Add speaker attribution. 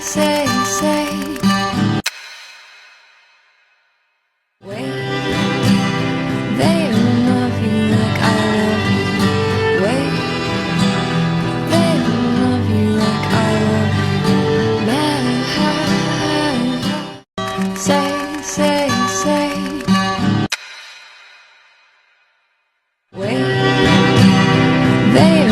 Speaker 1: say. Wait, they don't love you like I love you. Wait, they don't love you like I love you. Now, say. Wait, they